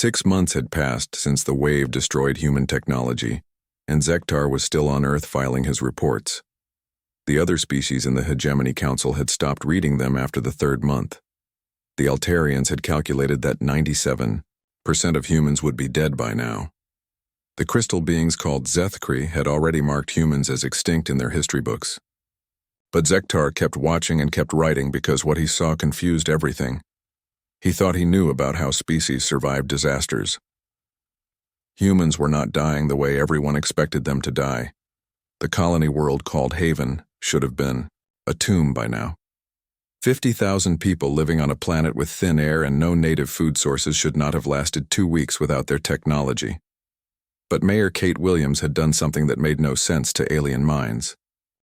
6 months had passed since the wave destroyed human technology, and Zektar was still on Earth filing his reports. The other species in the Hegemony Council had stopped reading them after the 3rd month. The Altarians had calculated that 97% of humans would be dead by now. The crystal beings called Zethkri had already marked humans as extinct in their history books. But Zektar kept watching and kept writing because what he saw confused everything. He thought he knew about how species survived disasters. Humans were not dying the way everyone expected them to die. The colony world called Haven should have been a tomb by now. 50,000 people living on a planet with thin air and no native food sources should not have lasted 2 weeks without their technology. But Mayor Kate Williams had done something that made no sense to alien minds.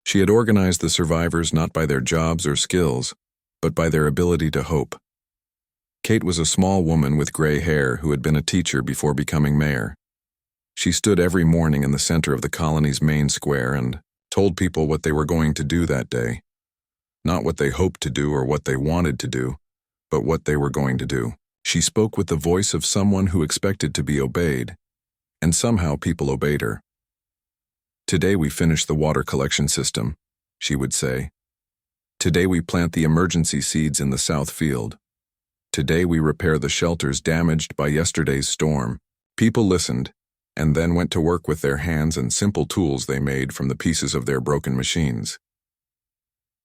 She had organized the survivors not by their jobs or skills, but by their ability to hope. Kate was a small woman with gray hair who had been a teacher before becoming mayor. She stood every morning in the center of the colony's main square and told people what they were going to do that day. Not what they hoped to do or what they wanted to do, but what they were going to do. She spoke with the voice of someone who expected to be obeyed, and somehow people obeyed her. "Today we finish the water collection system," she would say. "Today we plant the emergency seeds in the south field. Today we repair the shelters damaged by yesterday's storm." People listened, and then went to work with their hands and simple tools they made from the pieces of their broken machines.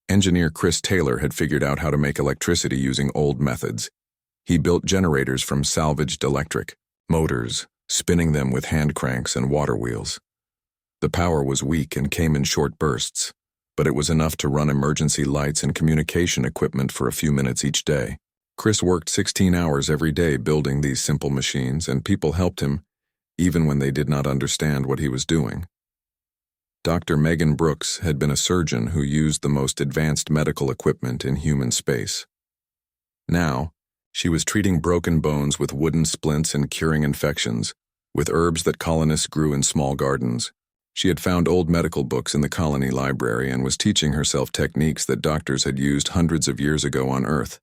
Engineer Chris Taylor had figured out how to make electricity using old methods. He built generators from salvaged electric motors, spinning them with hand cranks and water wheels. The power was weak and came in short bursts, but it was enough to run emergency lights and communication equipment for a few minutes each day. Chris worked 16 hours every day building these simple machines, and people helped him, even when they did not understand what he was doing. Dr. Megan Brooks had been a surgeon who used the most advanced medical equipment in human space. Now, she was treating broken bones with wooden splints and curing infections, with herbs that colonists grew in small gardens. She had found old medical books in the colony library and was teaching herself techniques that doctors had used hundreds of years ago on Earth.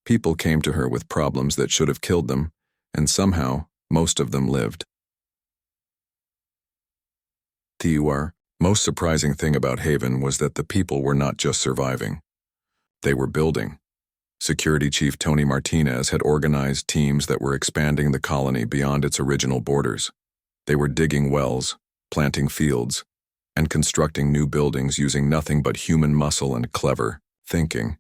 People came to her with problems that should have killed them, and somehow, most of them lived. The most surprising thing about Haven was that the people were not just surviving. They were building. Security Chief Tony Martinez had organized teams that were expanding the colony beyond its original borders. They were digging wells, planting fields, and constructing new buildings using nothing but human muscle and clever thinking.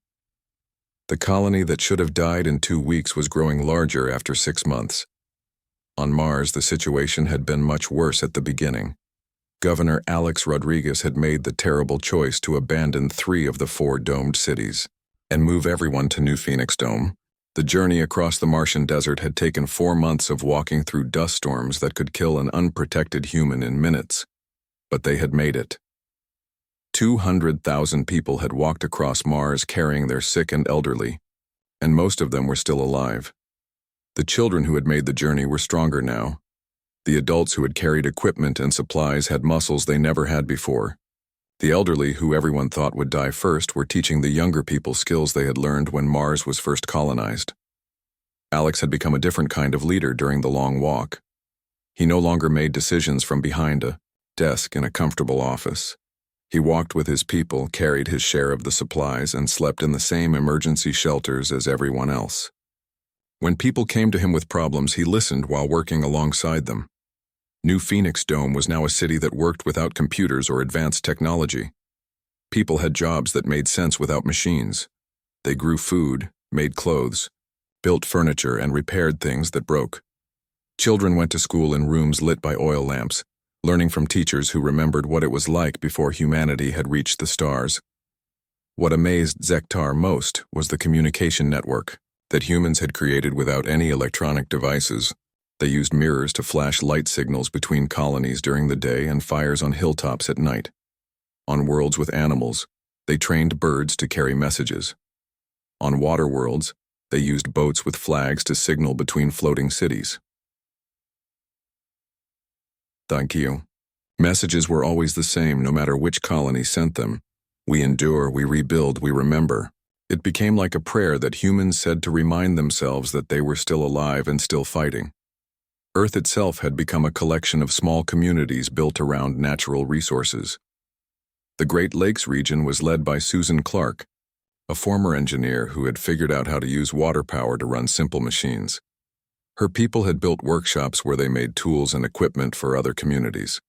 The colony that should have died in 2 weeks was growing larger after 6 months. On Mars, the situation had been much worse at the beginning. Governor Alex Rodriguez had made the terrible choice to abandon 3 of the 4 domed cities and move everyone to New Phoenix Dome. The journey across the Martian desert had taken 4 months of walking through dust storms that could kill an unprotected human in minutes, but they had made it. 200,000 people had walked across Mars carrying their sick and elderly, and most of them were still alive. The children who had made the journey were stronger now. The adults who had carried equipment and supplies had muscles they never had before. The elderly, who everyone thought would die first, were teaching the younger people skills they had learned when Mars was first colonized. Alex had become a different kind of leader during the long walk. He no longer made decisions from behind a desk in a comfortable office. He walked with his people, carried his share of the supplies, and slept in the same emergency shelters as everyone else. When people came to him with problems, he listened while working alongside them. New Phoenix Dome was now a city that worked without computers or advanced technology. People had jobs that made sense without machines. They grew food, made clothes, built furniture, and repaired things that broke. Children went to school in rooms lit by oil lamps, learning from teachers who remembered what it was like before humanity had reached the stars. What amazed Zektar most was the communication network that humans had created without any electronic devices. They used mirrors to flash light signals between colonies during the day and fires on hilltops at night. On worlds with animals, they trained birds to carry messages. On water worlds, they used boats with flags to signal between floating cities. Thank you. Messages were always the same no matter which colony sent them. We endure, we rebuild, we remember. It became like a prayer that humans said to remind themselves that they were still alive and still fighting. Earth itself had become a collection of small communities built around natural resources. The Great Lakes region was led by Susan Clark, a former engineer who had figured out how to use water power to run simple machines. Her people had built workshops where they made tools and equipment for other communities.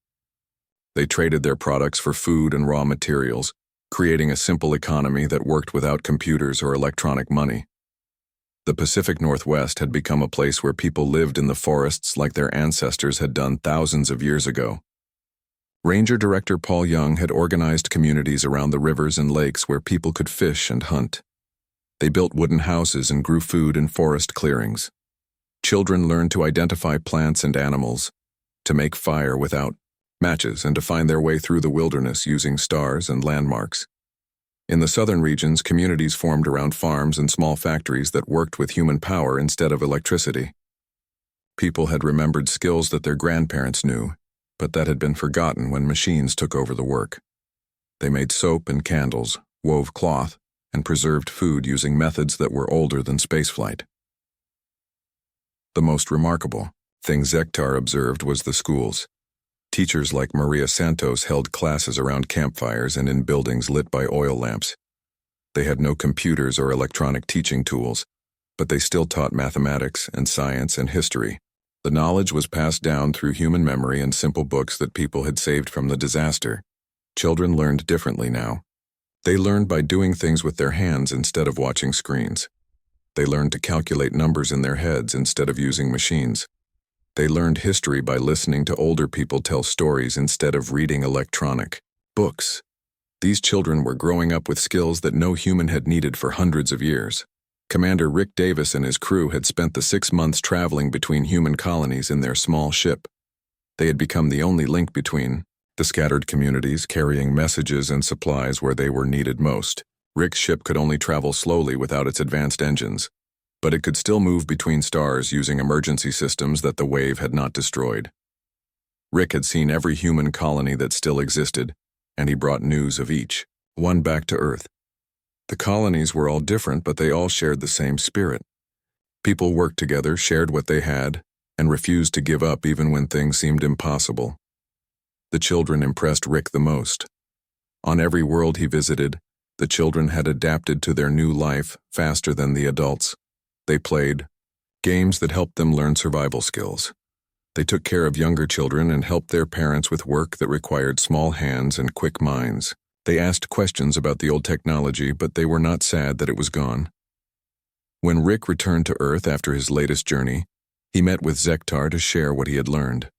They traded their products for food and raw materials, creating a simple economy that worked without computers or electronic money. The Pacific Northwest had become a place where people lived in the forests like their ancestors had done thousands of years ago. Ranger Director Paul Young had organized communities around the rivers and lakes where people could fish and hunt. They built wooden houses and grew food in forest clearings. Children learned to identify plants and animals, to make fire without matches, and to find their way through the wilderness using stars and landmarks. In the southern regions, communities formed around farms and small factories that worked with human power instead of electricity. People had remembered skills that their grandparents knew, but that had been forgotten when machines took over the work. They made soap and candles, wove cloth, and preserved food using methods that were older than spaceflight. The most remarkable thing Zektar observed was the schools. Teachers like Maria Santos held classes around campfires and in buildings lit by oil lamps. They had no computers or electronic teaching tools, but they still taught mathematics and science and history. The knowledge was passed down through human memory and simple books that people had saved from the disaster. Children learned differently now. They learned by doing things with their hands instead of watching screens. They learned to calculate numbers in their heads instead of using machines. They learned history by listening to older people tell stories instead of reading electronic books. These children were growing up with skills that no human had needed for hundreds of years. Commander Rick Davis and his crew had spent the 6 months traveling between human colonies in their small ship. They had become the only link between the scattered communities, carrying messages and supplies where they were needed most. Rick's ship could only travel slowly without its advanced engines, but it could still move between stars using emergency systems that the wave had not destroyed. Rick had seen every human colony that still existed, and he brought news of each one back to Earth. The colonies were all different, but they all shared the same spirit. People worked together, shared what they had, and refused to give up even when things seemed impossible. The children impressed Rick the most. On every world he visited, the children had adapted to their new life faster than the adults. They played games that helped them learn survival skills. They took care of younger children and helped their parents with work that required small hands and quick minds. They asked questions about the old technology, but they were not sad that it was gone. When Rick returned to Earth after his latest journey, he met with Zektar to share what he had learned.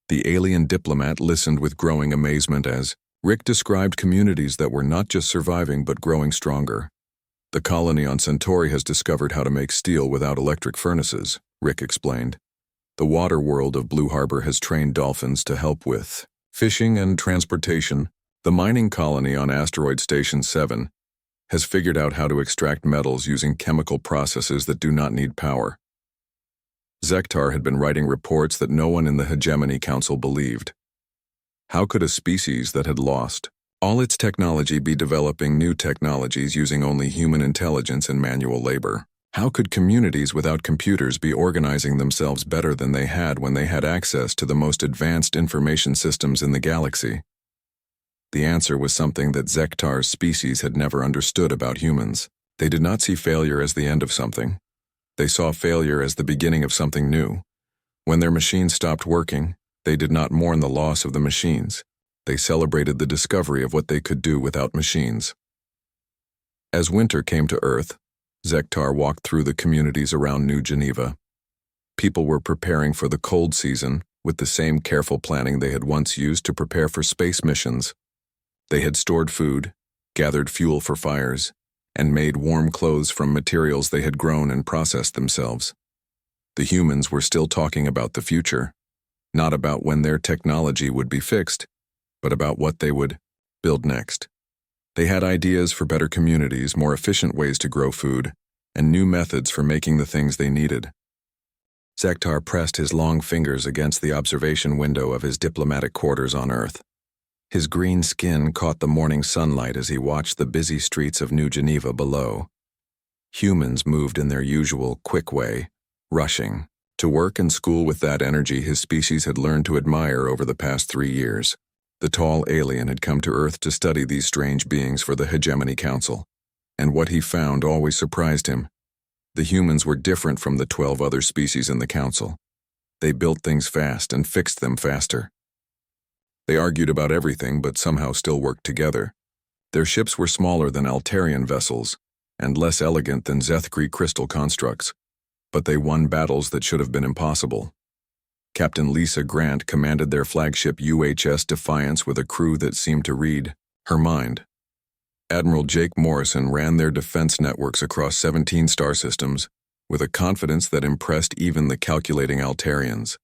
The alien diplomat listened with growing amazement as Rick described communities that were not just surviving but growing stronger. The colony on Centauri has discovered how to make steel without electric furnaces, Rick explained. The water world of Blue Harbor has trained dolphins to help with fishing and transportation. The mining colony on Asteroid Station 7 has figured out how to extract metals using chemical processes that do not need power. Zektar had been writing reports that no one in the Hegemony Council believed. How could a species that had lost all its technology be developing new technologies using only human intelligence and manual labor? How could communities without computers be organizing themselves better than they had when they had access to the most advanced information systems in the galaxy? The answer was something that Zektar's species had never understood about humans. They did not see failure as the end of something. They saw failure as the beginning of something new. When their machines stopped working, they did not mourn the loss of the machines. They celebrated the discovery of what they could do without machines. As winter came to Earth, Zektar walked through the communities around New Geneva. People were preparing for the cold season with the same careful planning they had once used to prepare for space missions. They had stored food, gathered fuel for fires, and made warm clothes from materials they had grown and processed themselves. The humans were still talking about the future, not about when their technology would be fixed, but about what they would build next. They had ideas for better communities, more efficient ways to grow food, and new methods for making the things they needed. Zektar pressed his long fingers against the observation window of his diplomatic quarters on Earth. His green skin caught the morning sunlight as he watched the busy streets of New Geneva below. Humans moved in their usual quick way, rushing to work and school with that energy his species had learned to admire over the past 3 years. The tall alien had come to Earth to study these strange beings for the Hegemony Council, and what he found always surprised him. The humans were different from the 12 other species in the Council. They built things fast and fixed them faster. They argued about everything but somehow still worked together. Their ships were smaller than Altarian vessels and less elegant than Zethkri crystal constructs, but they won battles that should have been impossible. Captain Lisa Grant commanded their flagship UHS Defiance with a crew that seemed to read her mind. Admiral Jake Morrison ran their defense networks across 17 star systems with a confidence that impressed even the calculating Altarians.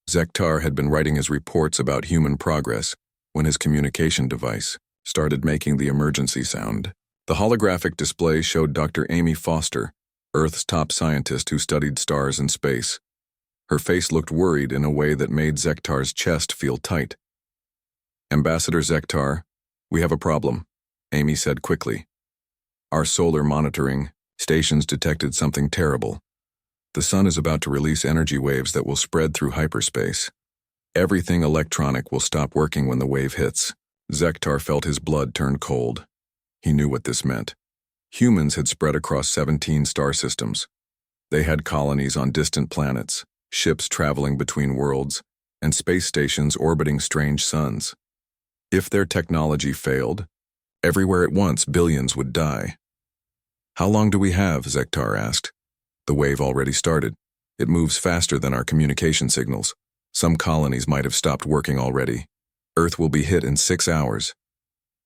Zektar had been writing his reports about human progress when his communication device started making the emergency sound. The holographic display showed Dr. Amy Foster, Earth's top scientist who studied stars and space. Her face looked worried in a way that made Zektar's chest feel tight. "Ambassador Zektar, we have a problem," Amy said quickly. "Our solar monitoring stations detected something terrible. The sun is about to release energy waves that will spread through hyperspace. Everything electronic will stop working when the wave hits." Zektar felt his blood turn cold. He knew what this meant. Humans had spread across 17 star systems. They had colonies on distant planets, ships traveling between worlds, and space stations orbiting strange suns. If their technology failed, everywhere at once billions would die. "How long do we have?" Zektar asked. "The wave already started. It moves faster than our communication signals. Some colonies might have stopped working already. Earth will be hit in 6 hours.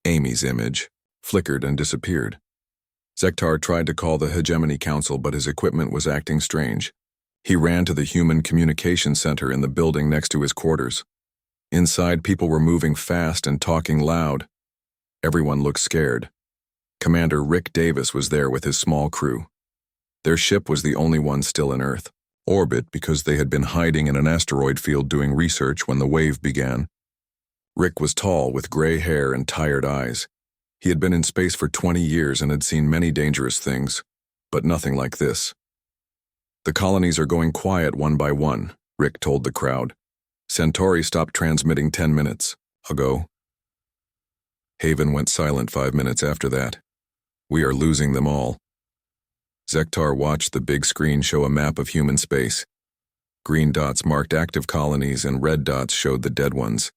Amy's image flickered and disappeared. Zektar tried to call the Hegemony Council, but his equipment was acting strange. He ran to the Human Communication Center in the building next to his quarters. Inside, people were moving fast and talking loud. Everyone looked scared. Commander Rick Davis was there with his small crew. Their ship was the only one still in Earth orbit because they had been hiding in an asteroid field doing research when the wave began. Rick was tall with gray hair and tired eyes. He had been in space for 20 years and had seen many dangerous things, but nothing like this. "The colonies are going quiet one by one," Rick told the crowd. "Centauri stopped transmitting 10 minutes ago. Haven went silent 5 minutes after that. We are losing them all." Zektar watched the big screen show a map of human space. Green dots marked active colonies and red dots showed the dead ones.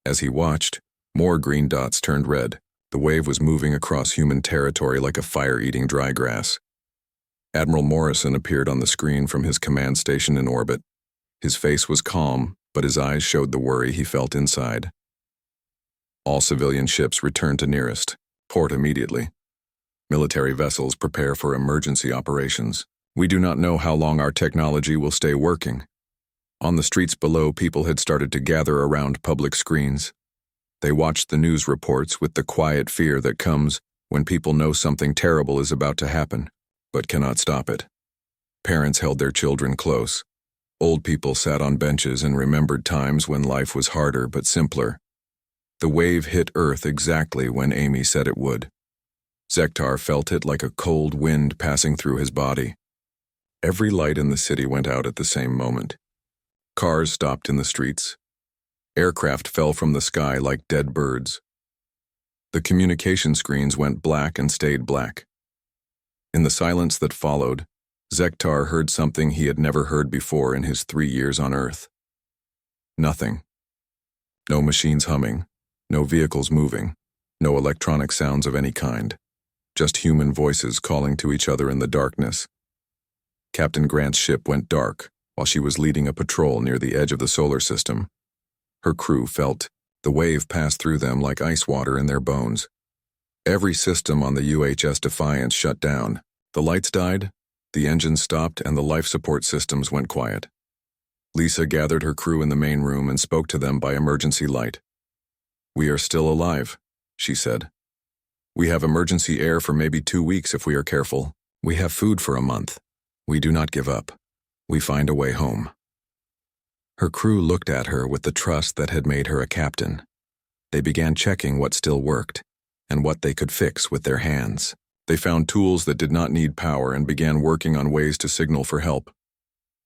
As he watched, more green dots turned red. The wave was moving across human territory like a fire-eating dry grass. Admiral Morrison appeared on the screen from his command station in orbit. His face was calm, but his eyes showed the worry he felt inside. "All civilian ships return to nearest port immediately. Military vessels prepare for emergency operations. We do not know how long our technology will stay working." On the streets below, people had started to gather around public screens. They watched the news reports with the quiet fear that comes when people know something terrible is about to happen, but cannot stop it. Parents held their children close. Old people sat on benches and remembered times when life was harder but simpler. The wave hit Earth exactly when Amy said it would. Zektar felt it like a cold wind passing through his body. Every light in the city went out at the same moment. Cars stopped in the streets. Aircraft fell from the sky like dead birds. The communication screens went black and stayed black. In the silence that followed, Zektar heard something he had never heard before in his 3 years on Earth. Nothing. No machines humming, no vehicles moving, no electronic sounds of any kind. Just human voices calling to each other in the darkness. Captain Grant's ship went dark while she was leading a patrol near the edge of the solar system. Her crew felt the wave pass through them like ice water in their bones. Every system on the UHS Defiance shut down. The lights died, the engines stopped, and the life support systems went quiet. Lisa gathered her crew in the main room and spoke to them by emergency light. "We are still alive," she said. "We have emergency air for maybe 2 weeks if we are careful. We have food for a month. We do not give up. We find a way home." Her crew looked at her with the trust that had made her a captain. They began checking what still worked and what they could fix with their hands. They found tools that did not need power and began working on ways to signal for help.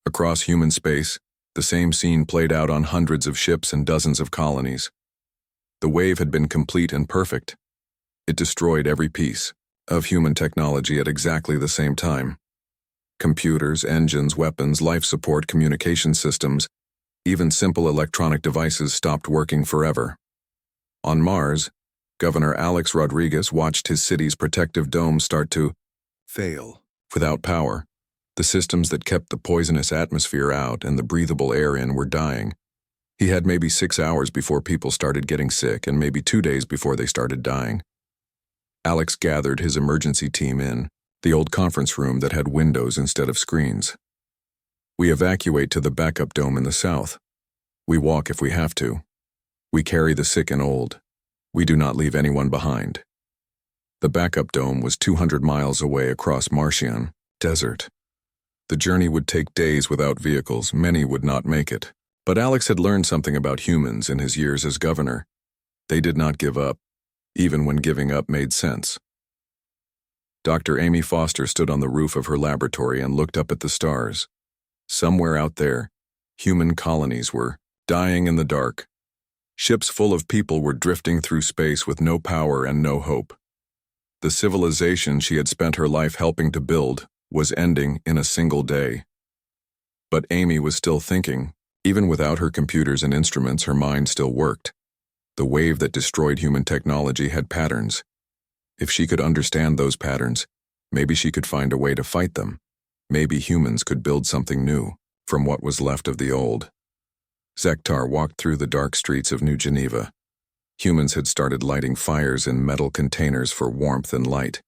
Across human space, the same scene played out on hundreds of ships and dozens of colonies. The wave had been complete and perfect. It destroyed every piece of human technology at exactly the same time. Computers, engines, weapons, life support, communication systems, even simple electronic devices stopped working forever. On Mars, Governor Alex Rodriguez watched his city's protective dome start to fail. Without power, the systems that kept the poisonous atmosphere out and the breathable air in were dying. He had maybe 6 hours before people started getting sick and maybe 2 days before they started dying. Alex gathered his emergency team in the old conference room that had windows instead of screens. We evacuate to the backup dome in the south. We walk if we have to. We carry the sick and old. We do not leave anyone behind. The backup dome was 200 miles away across Martian desert. The journey would take days without vehicles. Many would not make it. But Alex had learned something about humans in his years as governor. They did not give up, even when giving up made sense. Dr. Amy Foster stood on the roof of her laboratory and looked up at the stars. Somewhere out there, human colonies were dying in the dark. Ships full of people were drifting through space with no power and no hope. The civilization she had spent her life helping to build was ending in a single day. But Amy was still thinking. Even without her computers and instruments, her mind still worked. The wave that destroyed human technology had patterns. If she could understand those patterns, maybe she could find a way to fight them. Maybe humans could build something new from what was left of the old. Zektar walked through the dark streets of New Geneva. Humans had started lighting fires in metal containers for warmth and light.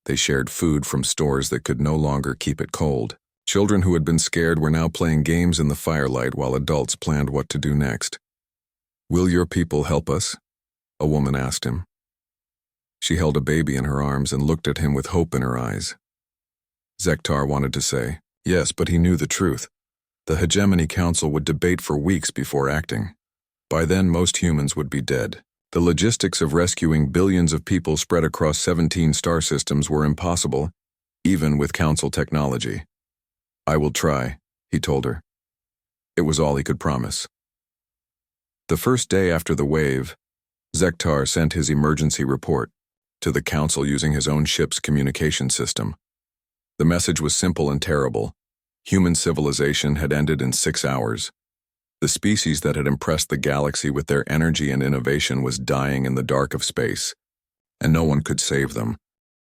They shared food from stores that could no longer keep it cold. Children who had been scared were now playing games in the firelight while adults planned what to do next. "Will your people help us?" a woman asked him. She held a baby in her arms and looked at him with hope in her eyes. Zektar wanted to say, yes, but he knew the truth. The Hegemony Council would debate for weeks before acting. By then, most humans would be dead. The logistics of rescuing billions of people spread across 17 star systems were impossible, even with Council technology. "I will try," he told her. It was all he could promise. The first day after the wave, Zektar sent his emergency report to the Council using his own ship's communication system. The message was simple and terrible. Human civilization had ended in 6 hours. The species that had impressed the galaxy with their energy and innovation was dying in the dark of space, and no one could save them.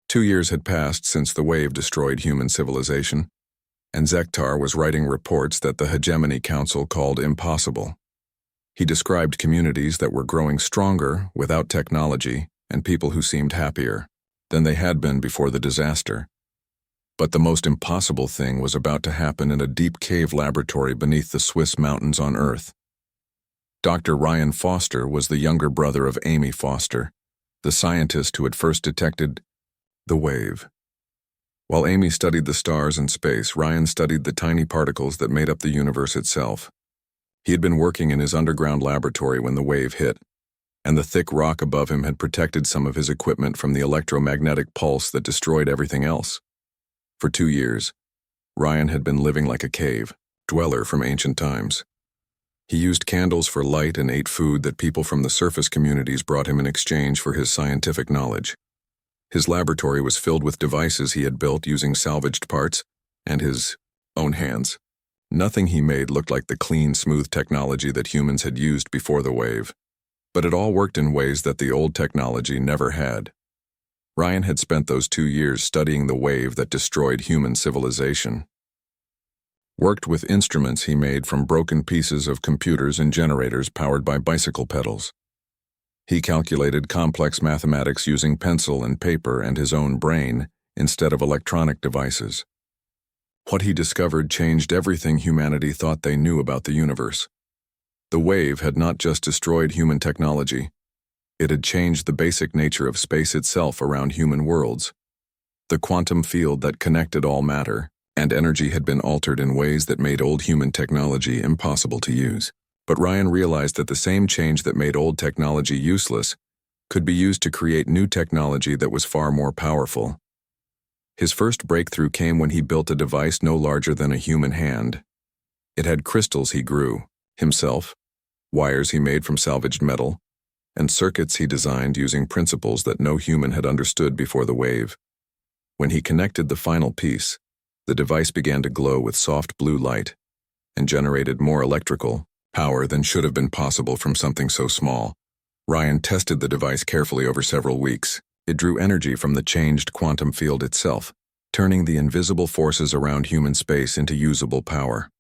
2 years had passed since the wave destroyed human civilization, and Zektar was writing reports that the Hegemony Council called impossible. He described communities that were growing stronger without technology and people who seemed happier than they had been before the disaster. But the most impossible thing was about to happen in a deep cave laboratory beneath the Swiss mountains on Earth. Dr. Ryan Foster was the younger brother of Amy Foster, the scientist who had first detected the wave. While Amy studied the stars and space, Ryan studied the tiny particles that made up the universe itself. He had been working in his underground laboratory when the wave hit, and the thick rock above him had protected some of his equipment from the electromagnetic pulse that destroyed everything else. For 2 years, Ryan had been living like a cave dweller from ancient times. He used candles for light and ate food that people from the surface communities brought him in exchange for his scientific knowledge. His laboratory was filled with devices he had built using salvaged parts and his own hands. Nothing he made looked like the clean, smooth technology that humans had used before the wave, but it all worked in ways that the old technology never had. Ryan had spent those 2 years studying the wave that destroyed human civilization. Worked with instruments he made from broken pieces of computers and generators powered by bicycle pedals. He calculated complex mathematics using pencil and paper and his own brain instead of electronic devices. What he discovered changed everything humanity thought they knew about the universe. The wave had not just destroyed human technology, it had changed the basic nature of space itself around human worlds. The quantum field that connected all matter and energy had been altered in ways that made old human technology impossible to use. But Ryan realized that the same change that made old technology useless could be used to create new technology that was far more powerful. His first breakthrough came when he built a device no larger than a human hand. It had crystals he grew, himself, wires he made from salvaged metal, and circuits he designed using principles that no human had understood before the wave. When he connected the final piece, the device began to glow with soft blue light and generated more electrical power than should have been possible from something so small. Ryan tested the device carefully over several weeks. It drew energy from the changed quantum field itself, turning the invisible forces around human space into usable power.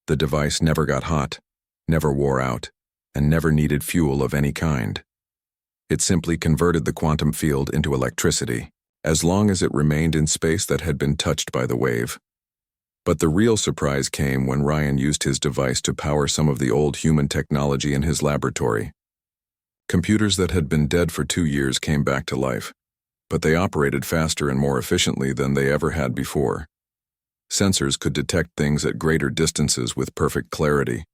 The device never got hot, never wore out, and never needed fuel of any kind. It simply converted the quantum field into electricity, as long as it remained in space that had been touched by the wave. But the real surprise came when Ryan used his device to power some of the old human technology in his laboratory. Computers that had been dead for 2 years came back to life, but they operated faster and more efficiently than they ever had before. Sensors could detect things at greater distances with perfect clarity.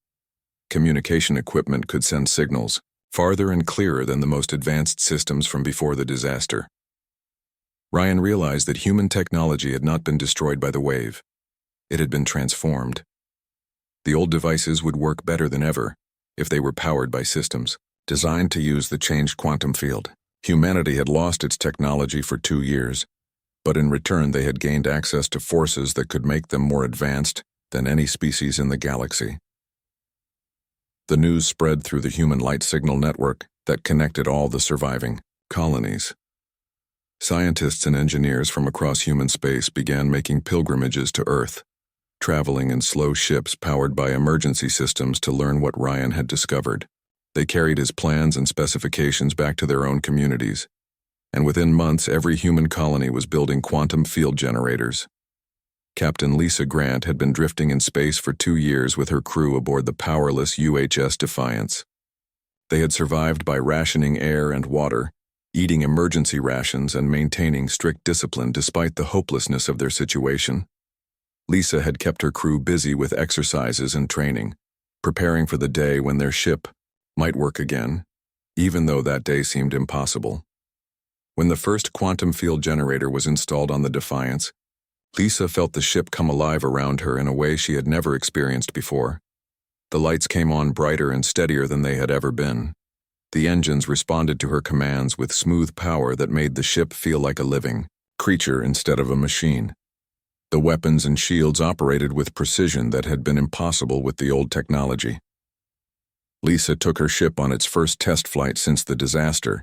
Communication equipment could send signals farther and clearer than the most advanced systems from before the disaster. Ryan realized that human technology had not been destroyed by the wave. It had been transformed. The old devices would work better than ever if they were powered by systems designed to use the changed quantum field. Humanity had lost its technology for 2 years, but in return they had gained access to forces that could make them more advanced than any species in the galaxy. The news spread through the human light signal network that connected all the surviving colonies. Scientists and engineers from across human space began making pilgrimages to Earth, traveling in slow ships powered by emergency systems to learn what Ryan had discovered. They carried his plans and specifications back to their own communities, and within months every human colony was building quantum field generators. Captain Lisa Grant had been drifting in space for 2 years with her crew aboard the powerless UHS Defiance. They had survived by rationing air and water, eating emergency rations and maintaining strict discipline despite the hopelessness of their situation. Lisa had kept her crew busy with exercises and training, preparing for the day when their ship might work again, even though that day seemed impossible. When the first quantum field generator was installed on the Defiance, Lisa felt the ship come alive around her in a way she had never experienced before. The lights came on brighter and steadier than they had ever been. The engines responded to her commands with smooth power that made the ship feel like a living creature instead of a machine. The weapons and shields operated with precision that had been impossible with the old technology. Lisa took her ship on its first test flight since the disaster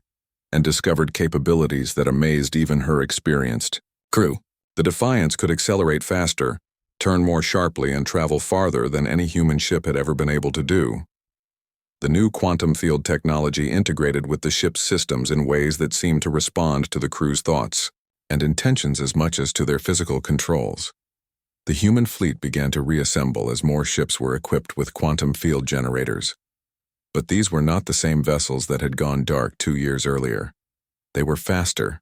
and discovered capabilities that amazed even her experienced crew. The Defiance could accelerate faster, turn more sharply, and travel farther than any human ship had ever been able to do. The new quantum field technology integrated with the ship's systems in ways that seemed to respond to the crew's thoughts and intentions as much as to their physical controls. The human fleet began to reassemble as more ships were equipped with quantum field generators. But these were not the same vessels that had gone dark 2 years earlier. They were faster,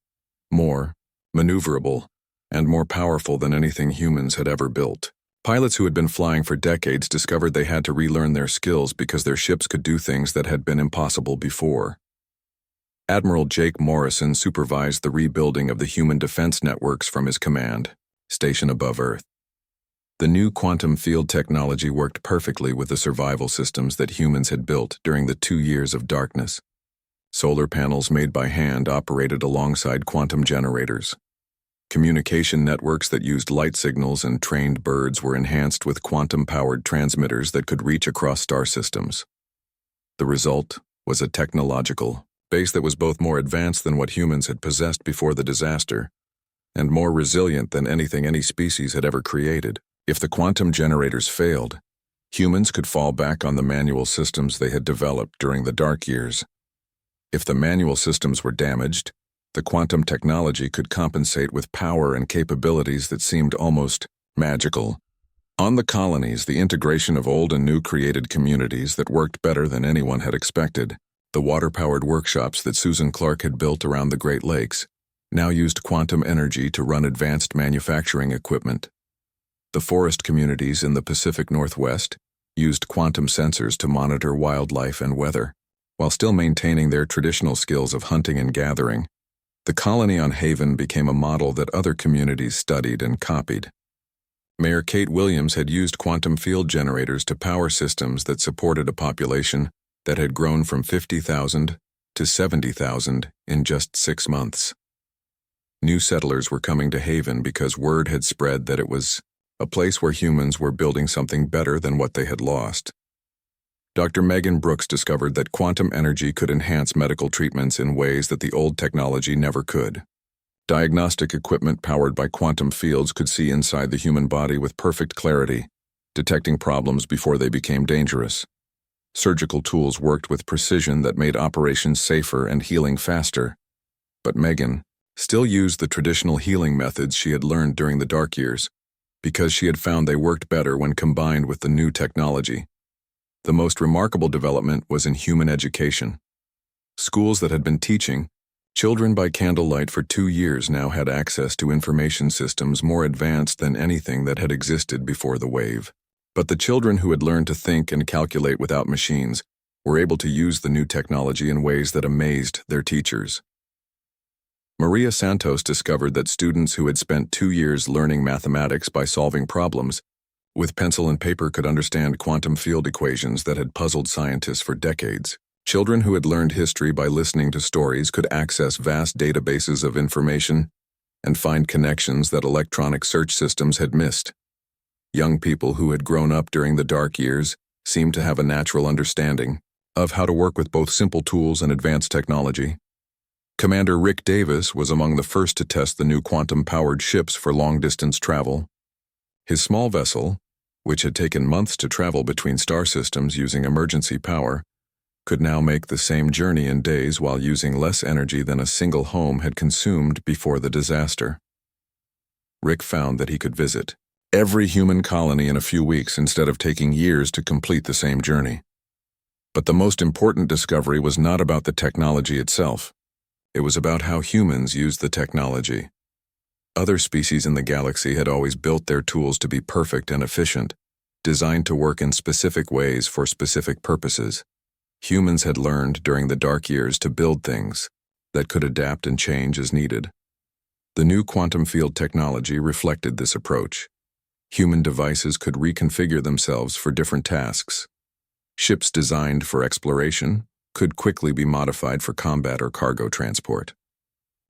more maneuverable, and more powerful than anything humans had ever built. Pilots who had been flying for decades discovered they had to relearn their skills because their ships could do things that had been impossible before. Admiral Jake Morrison supervised the rebuilding of the human defense networks from his command station above Earth. The new quantum field technology worked perfectly with the survival systems that humans had built during the 2 years of darkness. Solar panels made by hand operated alongside quantum generators. Communication networks that used light signals and trained birds were enhanced with quantum-powered transmitters that could reach across star systems. The result was a technological base that was both more advanced than what humans had possessed before the disaster and more resilient than anything any species had ever created. If the quantum generators failed, humans could fall back on the manual systems they had developed during the dark years. If the manual systems were damaged, the quantum technology could compensate with power and capabilities that seemed almost magical. On the colonies, the integration of old and new created communities that worked better than anyone had expected. The water-powered workshops that Susan Clark had built around the Great Lakes now used quantum energy to run advanced manufacturing equipment. The forest communities in the Pacific Northwest used quantum sensors to monitor wildlife and weather, while still maintaining their traditional skills of hunting and gathering. The colony on Haven became a model that other communities studied and copied. Mayor Kate Williams had used quantum field generators to power systems that supported a population that had grown from 50,000 to 70,000 in just 6 months. New settlers were coming to Haven because word had spread that it was a place where humans were building something better than what they had lost. Dr. Megan Brooks discovered that quantum energy could enhance medical treatments in ways that the old technology never could. Diagnostic equipment powered by quantum fields could see inside the human body with perfect clarity, detecting problems before they became dangerous. Surgical tools worked with precision that made operations safer and healing faster. But Megan still used the traditional healing methods she had learned during the dark years, because she had found they worked better when combined with the new technology. The most remarkable development was in human education. Schools that had been teaching children by candlelight for 2 years now had access to information systems more advanced than anything that had existed before the wave. But the children who had learned to think and calculate without machines were able to use the new technology in ways that amazed their teachers. Maria Santos discovered that students who had spent 2 years learning mathematics by solving problems with pencil and paper could understand quantum field equations that had puzzled scientists for decades. Children who had learned history by listening to stories could access vast databases of information and find connections that electronic search systems had missed. Young people who had grown up during the dark years seemed to have a natural understanding of how to work with both simple tools and advanced technology. Commander Rick Davis was among the first to test the new quantum-powered ships for long-distance travel. His small vessel, which had taken months to travel between star systems using emergency power, could now make the same journey in days while using less energy than a single home had consumed before the disaster. Rick found that he could visit every human colony in a few weeks instead of taking years to complete the same journey. But the most important discovery was not about the technology itself. It was about how humans used the technology. Other species in the galaxy had always built their tools to be perfect and efficient, designed to work in specific ways for specific purposes. Humans had learned during the dark years to build things that could adapt and change as needed. The new quantum field technology reflected this approach. Human devices could reconfigure themselves for different tasks. Ships designed for exploration could quickly be modified for combat or cargo transport.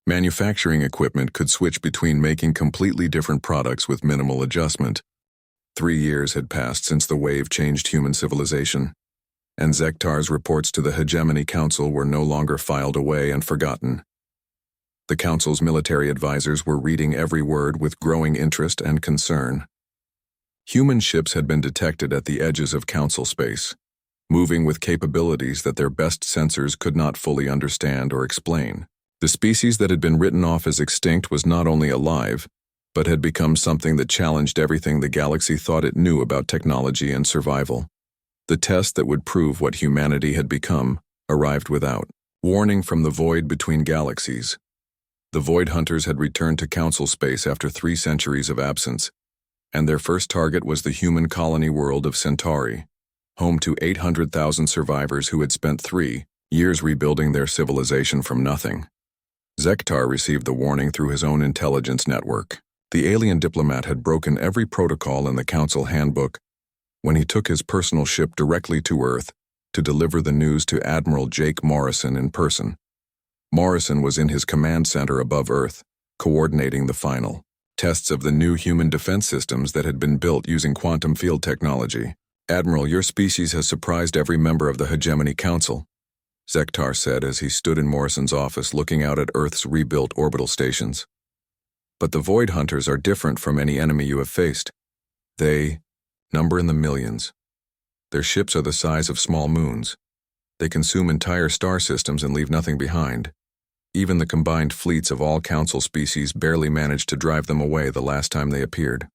Manufacturing equipment could switch between making completely different products with minimal adjustment. 3 years had passed since the wave changed human civilization, and Zektar's reports to the Hegemony Council were no longer filed away and forgotten. The Council's military advisors were reading every word with growing interest and concern. Human ships had been detected at the edges of Council space, moving with capabilities that their best sensors could not fully understand or explain. The species that had been written off as extinct was not only alive, but had become something that challenged everything the galaxy thought it knew about technology and survival. The test that would prove what humanity had become arrived without warning from the void between galaxies. The Void Hunters had returned to Council space after 3 centuries of absence, and their first target was the human colony world of Centauri, home to 800,000 survivors who had spent 3 years rebuilding their civilization from nothing. Zektar received the warning through his own intelligence network. The alien diplomat had broken every protocol in the Council handbook when he took his personal ship directly to Earth to deliver the news to Admiral Jake Morrison in person. Morrison was in his command center above Earth, coordinating the final tests of the new human defense systems that had been built using quantum field technology. "Admiral, your species has surprised every member of the Hegemony Council," Zektar said as he stood in Morrison's office looking out at Earth's rebuilt orbital stations. "But the Void Hunters are different from any enemy you have faced. They number in the millions. Their ships are the size of small moons. They consume entire star systems and leave nothing behind. Even the combined fleets of all Council species barely managed to drive them away the last time they appeared."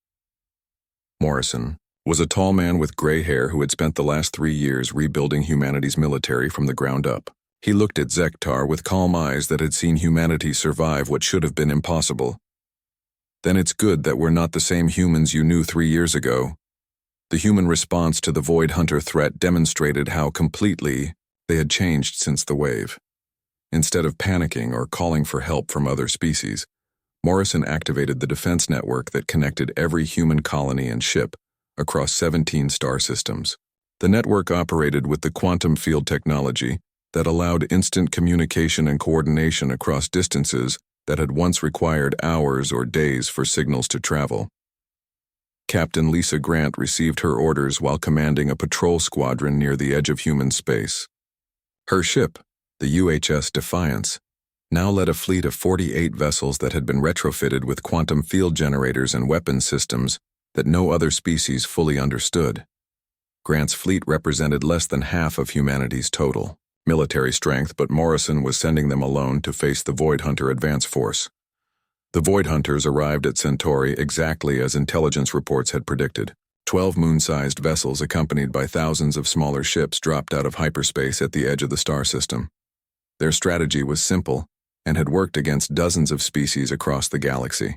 Morrison was a tall man with gray hair who had spent the last 3 years rebuilding humanity's military from the ground up. He looked at Zektar with calm eyes that had seen humanity survive what should have been impossible. "Then it's good that we're not the same humans you knew 3 years ago." The human response to the Void Hunter threat demonstrated how completely they had changed since the wave. Instead of panicking or calling for help from other species, Morrison activated the defense network that connected every human colony and ship across 17 star systems. The network operated with the quantum field technology that allowed instant communication and coordination across distances that had once required hours or days for signals to travel. Captain Lisa Grant received her orders while commanding a patrol squadron near the edge of human space. Her ship, the UHS Defiance, now led a fleet of 48 vessels that had been retrofitted with quantum field generators and weapons systems that no other species fully understood. Grant's fleet represented less than half of humanity's total military strength, but Morrison was sending them alone to face the Void Hunter advance force. The Void Hunters arrived at Centauri exactly as intelligence reports had predicted. 12 moon-sized vessels accompanied by thousands of smaller ships dropped out of hyperspace at the edge of the star system. Their strategy was simple and had worked against dozens of species across the galaxy.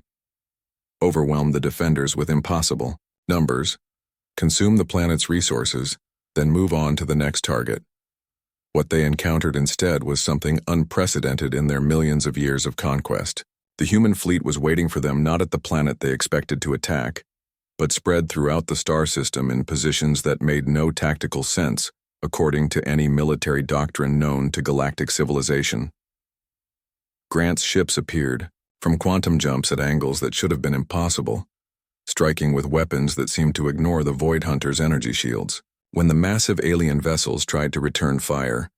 Overwhelm the defenders with impossible numbers, consume the planet's resources, then move on to the next target. What they encountered instead was something unprecedented in their millions of years of conquest. The human fleet was waiting for them not at the planet they expected to attack, but spread throughout the star system in positions that made no tactical sense, according to any military doctrine known to galactic civilization. Grant's ships appeared, from quantum jumps at angles that should have been impossible, striking with weapons that seemed to ignore the Void Hunters' energy shields. When the massive alien vessels tried to return fire,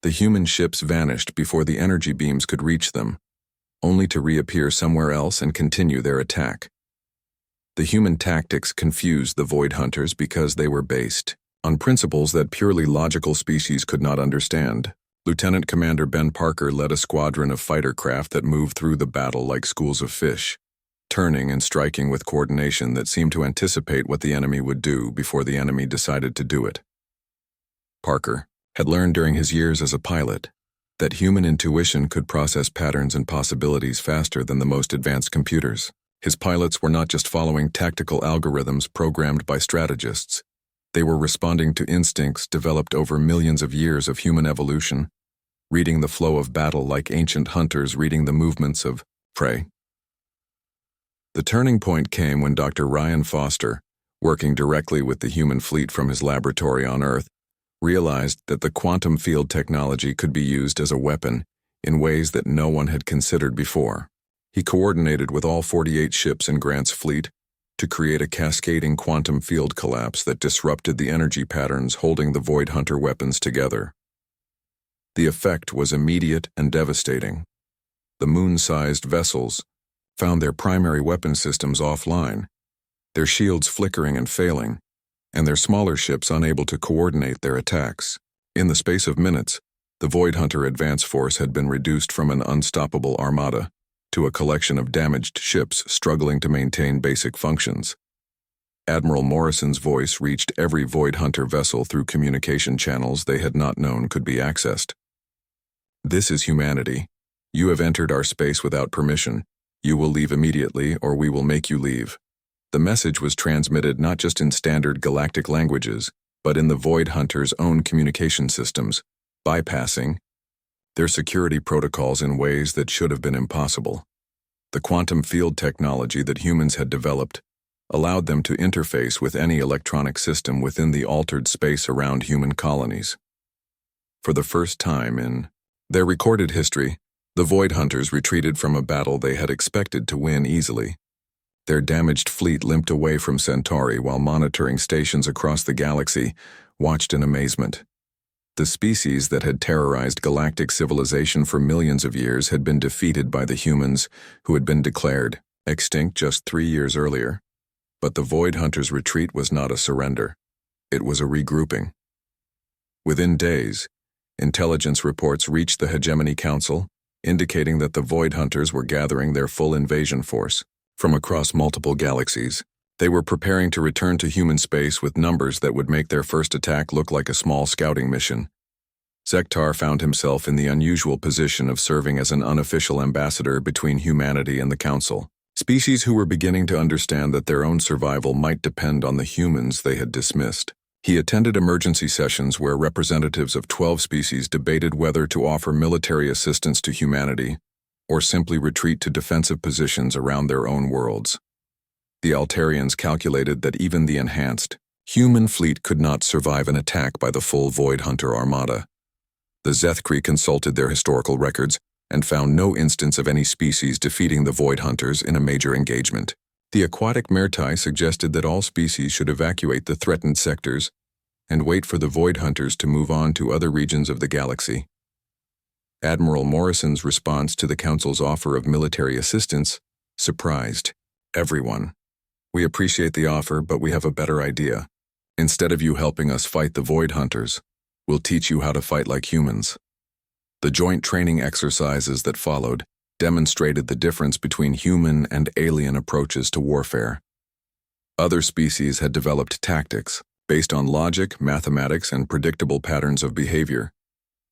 the human ships vanished before the energy beams could reach them, only to reappear somewhere else and continue their attack. The human tactics confused the Void Hunters because they were based on principles that purely logical species could not understand. Lieutenant Commander Ben Parker led a squadron of fighter craft that moved through the battle like schools of fish, turning and striking with coordination that seemed to anticipate what the enemy would do before the enemy decided to do it. Parker had learned during his years as a pilot that human intuition could process patterns and possibilities faster than the most advanced computers. His pilots were not just following tactical algorithms programmed by strategists. They were responding to instincts developed over millions of years of human evolution, reading the flow of battle like ancient hunters reading the movements of prey. The turning point came when Dr. Ryan Foster, working directly with the human fleet from his laboratory on Earth, realized that the quantum field technology could be used as a weapon in ways that no one had considered before. He coordinated with all 48 ships in Grant's fleet to create a cascading quantum field collapse that disrupted the energy patterns holding the Void Hunter weapons together. The effect was immediate and devastating. The moon-sized vessels found their primary weapon systems offline, their shields flickering and failing, and their smaller ships unable to coordinate their attacks. In the space of minutes, the Void Hunter advance force had been reduced from an unstoppable armada to a collection of damaged ships struggling to maintain basic functions. Admiral Morrison's voice reached every Void Hunter vessel through communication channels they had not known could be accessed. "This is humanity. You have entered our space without permission. You will leave immediately, or we will make you leave." The message was transmitted not just in standard galactic languages, but in the Void Hunters' own communication systems, bypassing their security protocols in ways that should have been impossible. The quantum field technology that humans had developed allowed them to interface with any electronic system within the altered space around human colonies. For the first time in their recorded history, the Void Hunters retreated from a battle they had expected to win easily. Their damaged fleet limped away from Centauri while monitoring stations across the galaxy watched in amazement. The species that had terrorized galactic civilization for millions of years had been defeated by the humans who had been declared extinct just 3 years earlier. But the Void Hunters' retreat was not a surrender. It was a regrouping. Within days, intelligence reports reached the Hegemony Council, indicating that the Void Hunters were gathering their full invasion force. From across multiple galaxies, they were preparing to return to human space with numbers that would make their first attack look like a small scouting mission. Zektar found himself in the unusual position of serving as an unofficial ambassador between humanity and the Council. Species who were beginning to understand that their own survival might depend on the humans they had dismissed. He attended emergency sessions where representatives of 12 species debated whether to offer military assistance to humanity or simply retreat to defensive positions around their own worlds. The Altarians calculated that even the enhanced, human fleet could not survive an attack by the full Void Hunter armada. The Zethkri consulted their historical records and found no instance of any species defeating the Void Hunters in a major engagement. The aquatic Mertai suggested that all species should evacuate the threatened sectors and wait for the Void Hunters to move on to other regions of the galaxy. Admiral Morrison's response to the Council's offer of military assistance surprised everyone. "We appreciate the offer, but we have a better idea. Instead of you helping us fight the Void Hunters, we'll teach you how to fight like humans." The joint training exercises that followed demonstrated the difference between human and alien approaches to warfare. Other species had developed tactics based on logic, mathematics, and predictable patterns of behavior.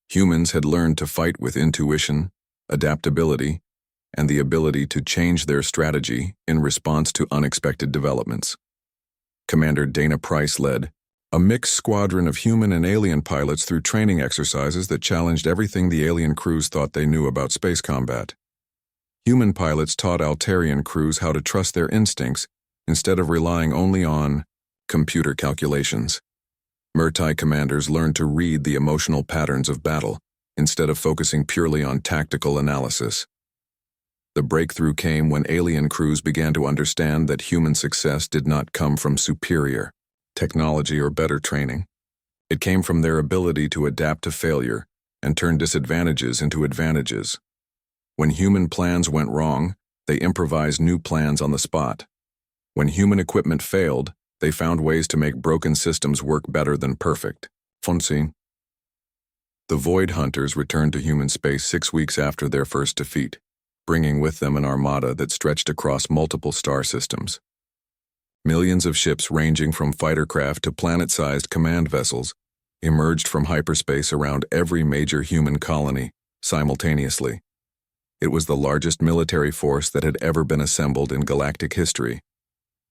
Humans had learned to fight with intuition, adaptability, and the ability to change their strategy in response to unexpected developments. Commander Dana Price led a mixed squadron of human and alien pilots through training exercises that challenged everything the alien crews thought they knew about space combat. Human pilots taught Altarian crews how to trust their instincts instead of relying only on computer calculations. Mertai commanders learned to read the emotional patterns of battle instead of focusing purely on tactical analysis. The breakthrough came when alien crews began to understand that human success did not come from superior technology or better training. It came from their ability to adapt to failure and turn disadvantages into advantages. When human plans went wrong, they improvised new plans on the spot. When human equipment failed, they found ways to make broken systems work better than perfect. Fonsi. The Void Hunters returned to human space 6 weeks after their first defeat, bringing with them an armada that stretched across multiple star systems. Millions of ships ranging from fighter craft to planet-sized command vessels emerged from hyperspace around every major human colony simultaneously. It was the largest military force that had ever been assembled in galactic history.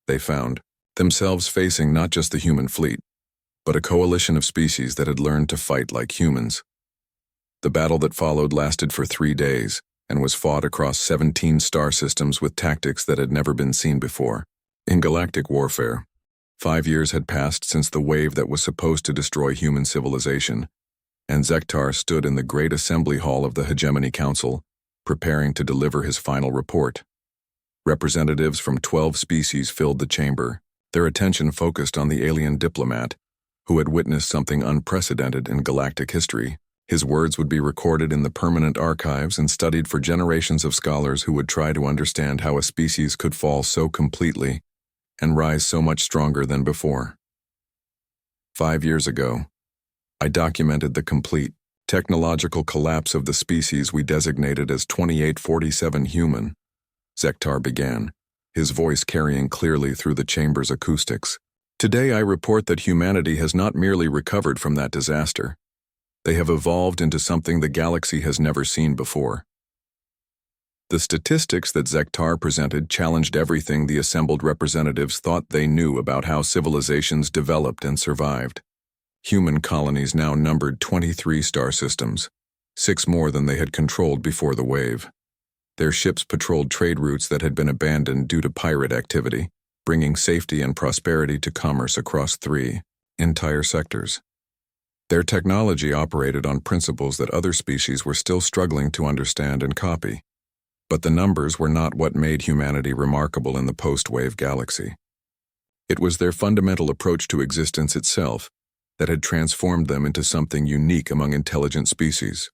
They found themselves facing not just the human fleet, but a coalition of species that had learned to fight like humans. The battle that followed lasted for 3 days and was fought across 17 star systems with tactics that had never been seen before. In galactic warfare, 5 years had passed since the wave that was supposed to destroy human civilization, and Zektar stood in the great assembly hall of the Hegemony Council, preparing to deliver his final report. Representatives from 12 species filled the chamber, their attention focused on the alien diplomat, who had witnessed something unprecedented in galactic history. His words would be recorded in the permanent archives and studied for generations of scholars who would try to understand how a species could fall so completely and rise so much stronger than before. 5 years ago, I documented the complete technological collapse of the species we designated as 2847 human. Zektar began, his voice carrying clearly through the chamber's acoustics. Today I report that humanity has not merely recovered from that disaster. They have evolved into something the galaxy has never seen before. The statistics that Zektar presented challenged everything the assembled representatives thought they knew about how civilizations developed and survived. Human colonies now numbered 23 star systems, 6 more than they had controlled before the wave. Their ships patrolled trade routes that had been abandoned due to pirate activity, bringing safety and prosperity to commerce across 3 entire sectors. Their technology operated on principles that other species were still struggling to understand and copy. But the numbers were not what made humanity remarkable in the post-wave galaxy. It was their fundamental approach to existence itself that had transformed them into something unique among intelligent species.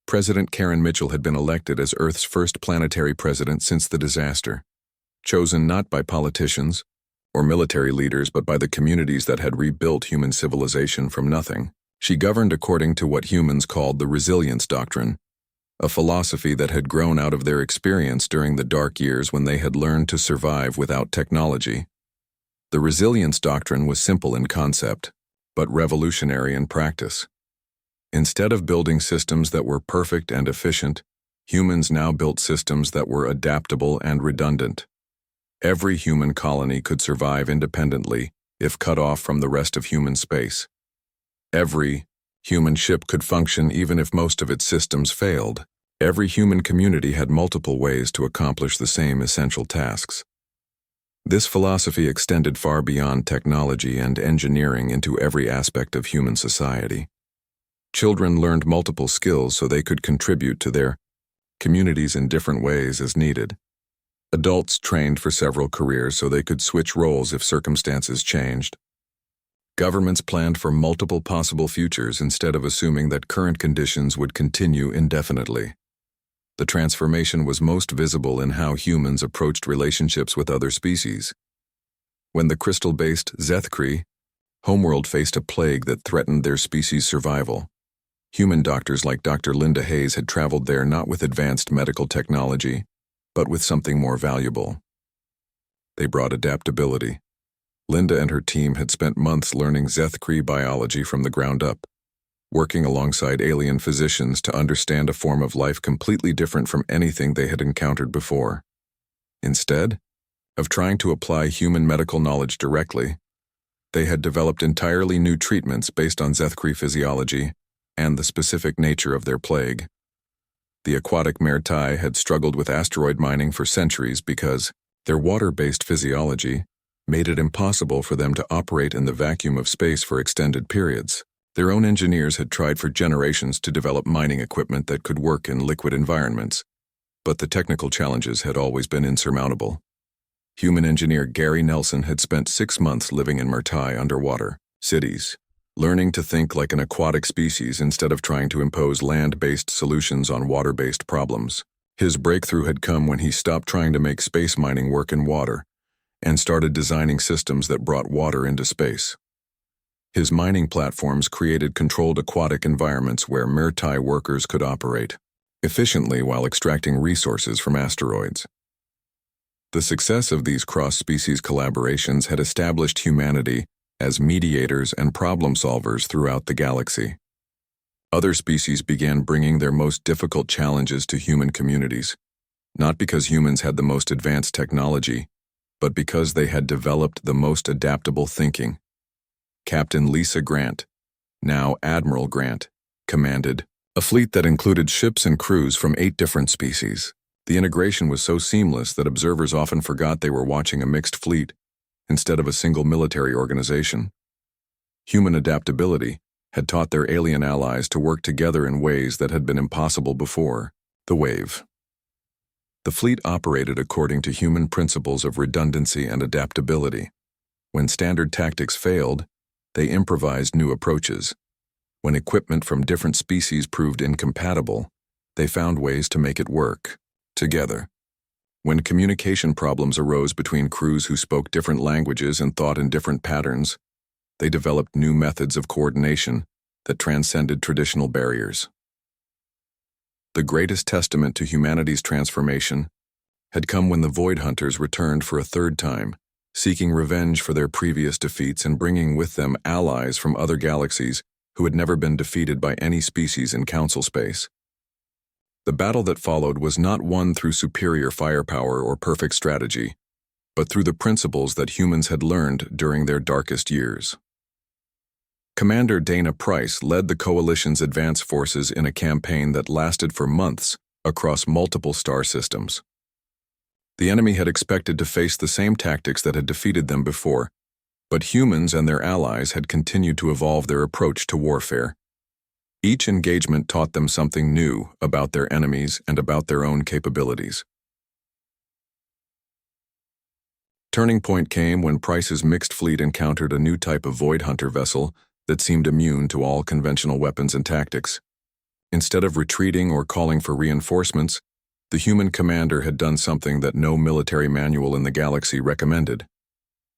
President Karen Mitchell had been elected as Earth's first planetary president since the disaster, chosen not by politicians or military leaders but by the communities that had rebuilt human civilization from nothing. She governed according to what humans called the resilience doctrine, a philosophy that had grown out of their experience during the dark years when they had learned to survive without technology. The resilience doctrine was simple in concept, but revolutionary in practice. Instead of building systems that were perfect and efficient, humans now built systems that were adaptable and redundant. Every human colony could survive independently if cut off from the rest of human space. Every human ship could function even if most of its systems failed. Every human community had multiple ways to accomplish the same essential tasks. This philosophy extended far beyond technology and engineering into every aspect of human society. Children learned multiple skills so they could contribute to their communities in different ways as needed. Adults trained for several careers so they could switch roles if circumstances changed. Governments planned for multiple possible futures instead of assuming that current conditions would continue indefinitely. The transformation was most visible in how humans approached relationships with other species. When the crystal-based Zethkri homeworld faced a plague that threatened their species' survival, human doctors like Dr. Linda Hayes had traveled there not with advanced medical technology, but with something more valuable. They brought adaptability. Linda and her team had spent months learning Zethkri biology from the ground up, working alongside alien physicians to understand a form of life completely different from anything they had encountered before. Instead of trying to apply human medical knowledge directly, they had developed entirely new treatments based on Zethkri physiology and the specific nature of their plague. The aquatic Mertai had struggled with asteroid mining for centuries because their water-based physiology made it impossible for them to operate in the vacuum of space for extended periods. Their own engineers had tried for generations to develop mining equipment that could work in liquid environments, but the technical challenges had always been insurmountable. Human engineer Gary Nelson had spent 6 months living in Mertai underwater cities, learning to think like an aquatic species instead of trying to impose land-based solutions on water-based problems. His breakthrough had come when he stopped trying to make space mining work in water and started designing systems that brought water into space. His mining platforms created controlled aquatic environments where Mertai workers could operate efficiently while extracting resources from asteroids. The success of these cross-species collaborations had established humanity as mediators and problem solvers throughout the galaxy. Other species began bringing their most difficult challenges to human communities, not because humans had the most advanced technology, but because they had developed the most adaptable thinking. Captain Lisa Grant, now Admiral Grant, commanded a fleet that included ships and crews from 8 different species. The integration was so seamless that observers often forgot they were watching a mixed fleet instead of a single military organization. Human adaptability had taught their alien allies to work together in ways that had been impossible before. The wave. The fleet operated according to human principles of redundancy and adaptability. When standard tactics failed, they improvised new approaches. When equipment from different species proved incompatible, they found ways to make it work together. When communication problems arose between crews who spoke different languages and thought in different patterns, they developed new methods of coordination that transcended traditional barriers. The greatest testament to humanity's transformation had come when the Void Hunters returned for a 3rd time, seeking revenge for their previous defeats and bringing with them allies from other galaxies who had never been defeated by any species in Council space. The battle that followed was not won through superior firepower or perfect strategy, but through the principles that humans had learned during their darkest years. Commander Dana Price led the Coalition's advance forces in a campaign that lasted for months across multiple star systems. The enemy had expected to face the same tactics that had defeated them before, but humans and their allies had continued to evolve their approach to warfare. Each engagement taught them something new about their enemies and about their own capabilities. Turning point came when Price's mixed fleet encountered a new type of Void Hunter vessel that seemed immune to all conventional weapons and tactics. Instead of retreating or calling for reinforcements, the human commander had done something that no military manual in the galaxy recommended.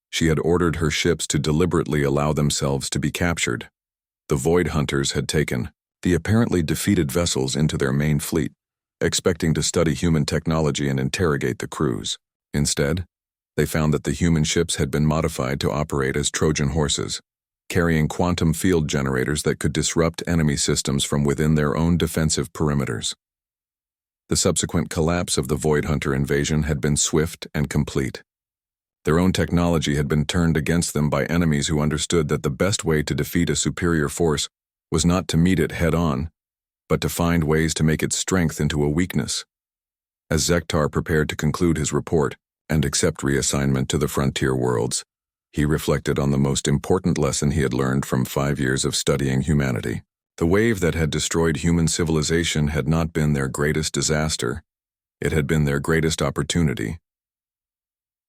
She had ordered her ships to deliberately allow themselves to be captured. The Void Hunters had taken the apparently defeated vessels into their main fleet, expecting to study human technology and interrogate the crews. Instead, they found that the human ships had been modified to operate as Trojan horses, carrying quantum field generators that could disrupt enemy systems from within their own defensive perimeters. The subsequent collapse of the Void Hunter invasion had been swift and complete. Their own technology had been turned against them by enemies who understood that the best way to defeat a superior force was not to meet it head-on, but to find ways to make its strength into a weakness. As Zektar prepared to conclude his report and accept reassignment to the frontier worlds, he reflected on the most important lesson he had learned from 5 years of studying humanity. The wave that had destroyed human civilization had not been their greatest disaster. It had been their greatest opportunity.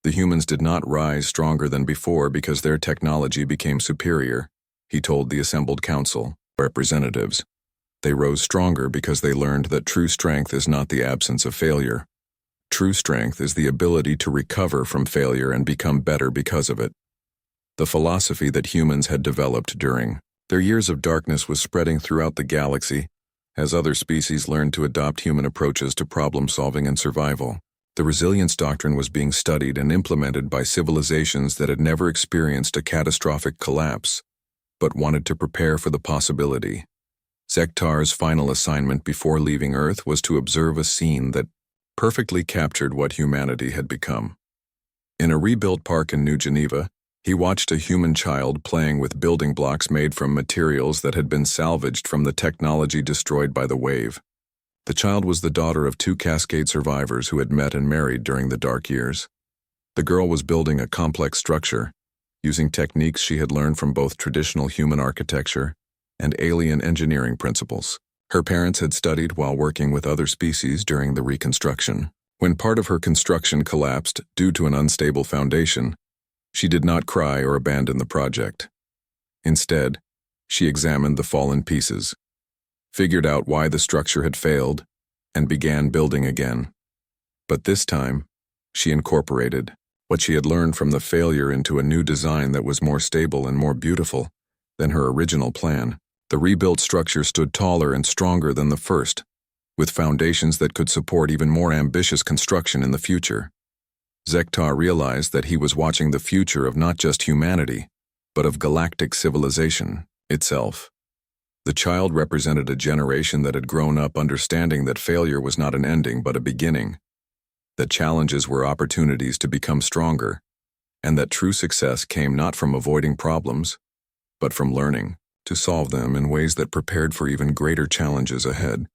The humans did not rise stronger than before because their technology became superior, he told the assembled council representatives. They rose stronger because they learned that true strength is not the absence of failure. True strength is the ability to recover from failure and become better because of it. The philosophy that humans had developed during their years of darkness was spreading throughout the galaxy as other species learned to adopt human approaches to problem-solving and survival. The resilience doctrine was being studied and implemented by civilizations that had never experienced a catastrophic collapse, but wanted to prepare for the possibility. Zektar's final assignment before leaving Earth was to observe a scene that perfectly captured what humanity had become. In a rebuilt park in New Geneva, he watched a human child playing with building blocks made from materials that had been salvaged from the technology destroyed by the wave. The child was the daughter of 2 Cascade survivors who had met and married during the dark years. The girl was building a complex structure, using techniques she had learned from both traditional human architecture and alien engineering principles. Her parents had studied while working with other species during the reconstruction. When part of her construction collapsed due to an unstable foundation, she did not cry or abandon the project. Instead, she examined the fallen pieces, figured out why the structure had failed, and began building again. But this time, she incorporated what she had learned from the failure into a new design that was more stable and more beautiful than her original plan. The rebuilt structure stood taller and stronger than the first, with foundations that could support even more ambitious construction in the future. Zektar realized that he was watching the future of not just humanity, but of galactic civilization itself. The child represented a generation that had grown up understanding that failure was not an ending but a beginning, that challenges were opportunities to become stronger, and that true success came not from avoiding problems, but from learning to solve them in ways that prepared for even greater challenges ahead.